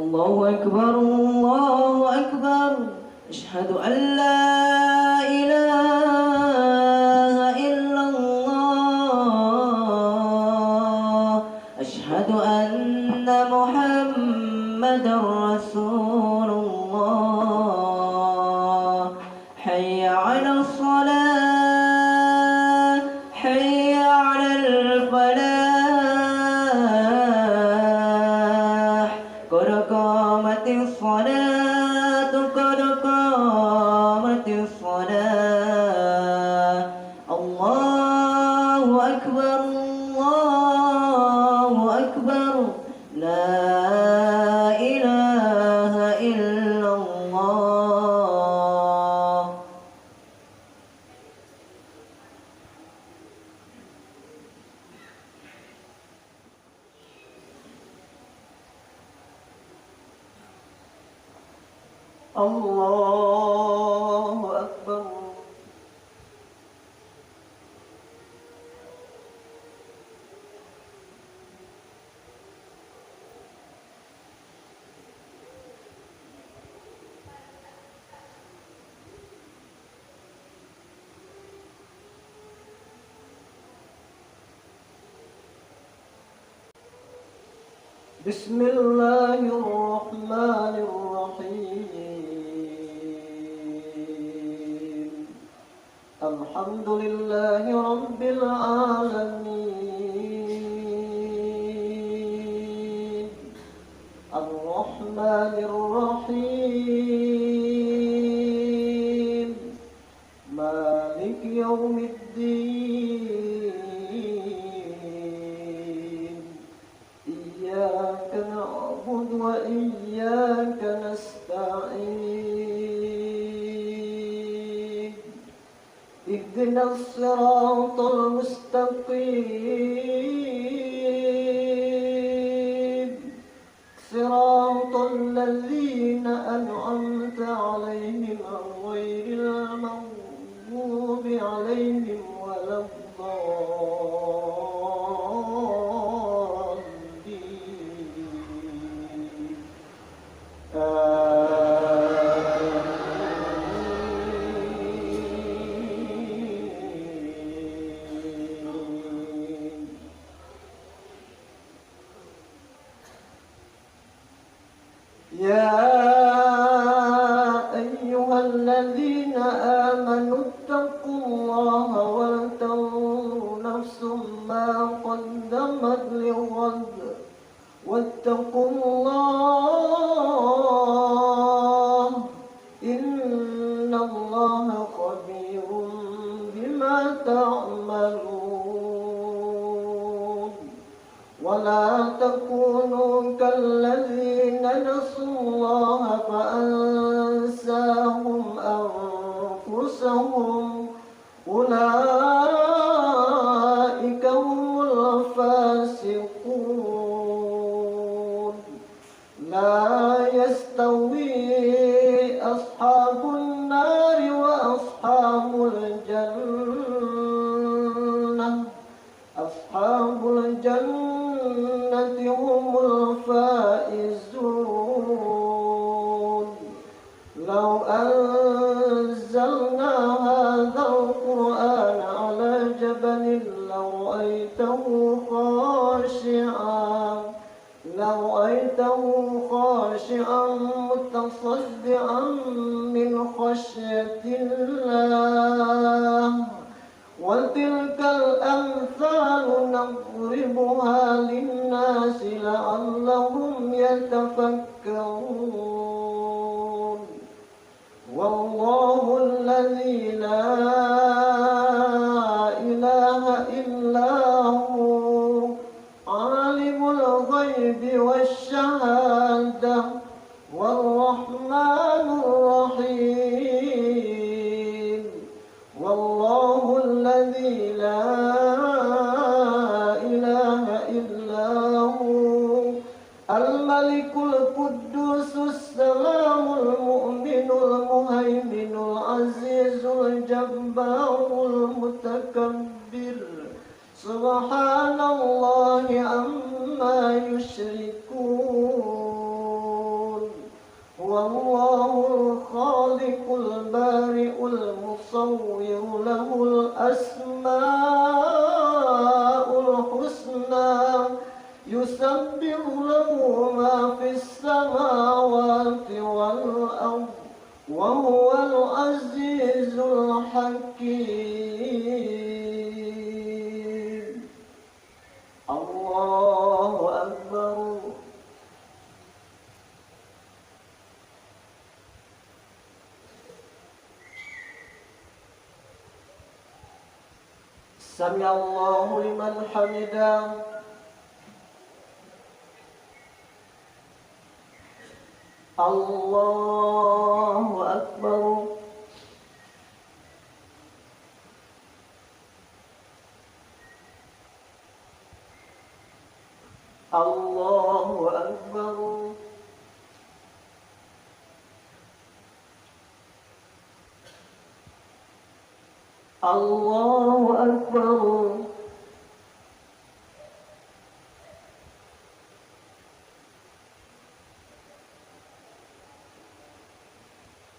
الله أكبر الله أكبر أشهد أن لا إله إلا الله أشهد أن محمدا رسول الله حي على الصلاة حي على الفلاح قد قامت الصلاة قد قامت الصلاة الله أكبر الله أكبر لا إله إلا الله الله أكبر بسم الله الرحمن الرحيم الحمد لله رب العالمين الرحمن الرحيم مالك يوم الدين إياك نعبد وإياك نستعين اهدنا الصراط المستقيم صراط الذين أنعمت عليهم غير المغضوب عليهم ولا يا أيها الذين آمنوا اتقوا الله ولتنظر نفس ما قدمت لغد واتقوا الله إن الله خبير بما تعملون ولا تكونوا كالذين نسوا الله فأنساهم أنفسهم أولئك هم الفاسقون لا يستوي أصحاب النار وأصحاب الجنة أصحاب الجنة هم الفائزون لو أنزلنا هذا القرآن على جبل لرأيته خاشعا متصدعا من خشية الله وتلك الأمثال نضربها للناس لعلهم يتفكرون والله الذي لا إله إلا هو عالم الغيب والشهادة والرحمن الرحيم والله الذي لا إله إلا هو الملك القدوس السلام المؤمن المهيمن العزيز الجبار المتكبر سبحان الله عما يشركون يسبح له ما في السماوات والأرض وهو العزيز الحكيم. الله أكبر. سمع الله لمن حمده. الله أكبر. الله أكبر. الله أكبر.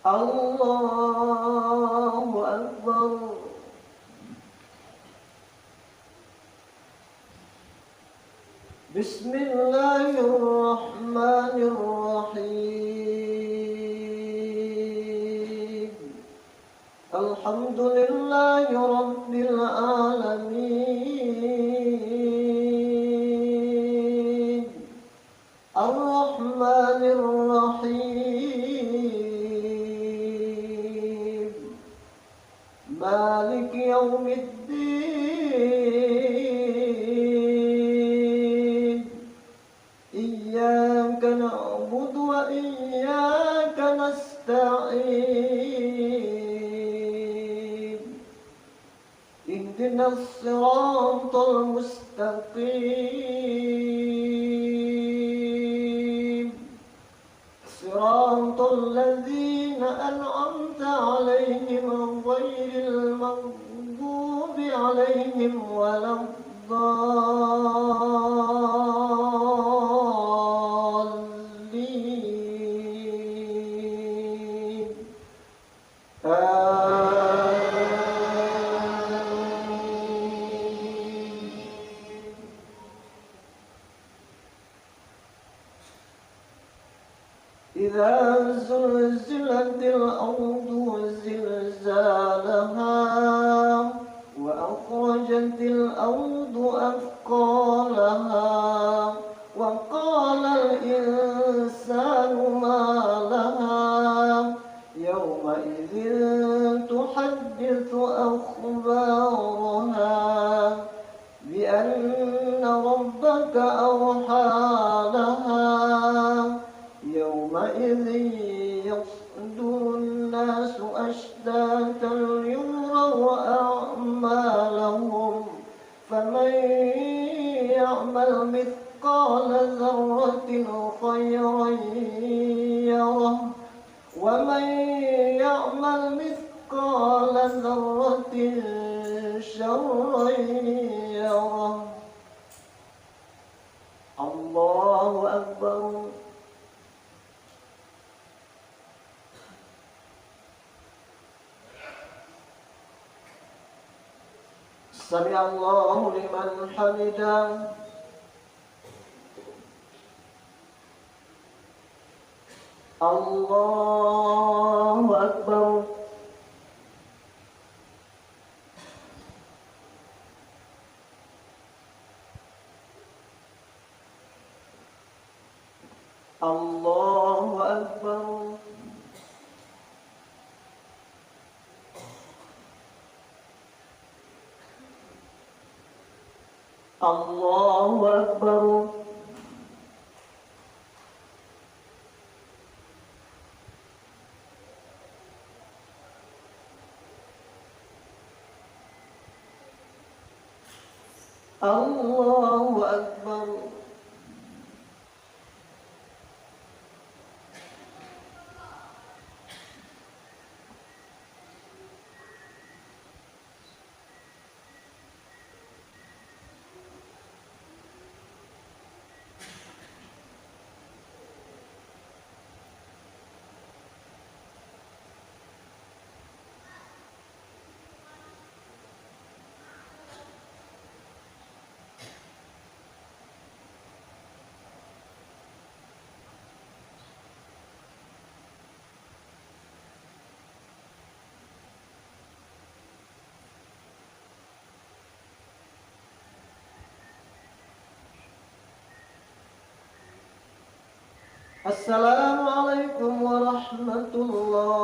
الله أكبر. بسم الله الرحمن الرحيم. الحمد لله رب العالمين الرحمن الرحيم مالك يوم الدين إياك نعبد وإياك نستعين اهدنا الصراط المستقيم صراط الذين أنعمت عليهم غير المغضوب عليهم ولا الضالين. إذا زلزلت الأرض زلزالها وأخرجت الأرض أثقالها وقال الإنسان ما لها يومئذ تحدث أخبارها بأن ربك أوحى لها يومئذ يصدر الناس أشتاتا ليروا أعمالهم فمن يعمل مثقال ذرة خيرا يره ومن يعمل مثقال ذرة شرا يره. الله أكبر. سمع الله لمن حمده. الله أكبر. الله أكبر. الله أكبر. الله أكبر. السلام عليكم ورحمة الله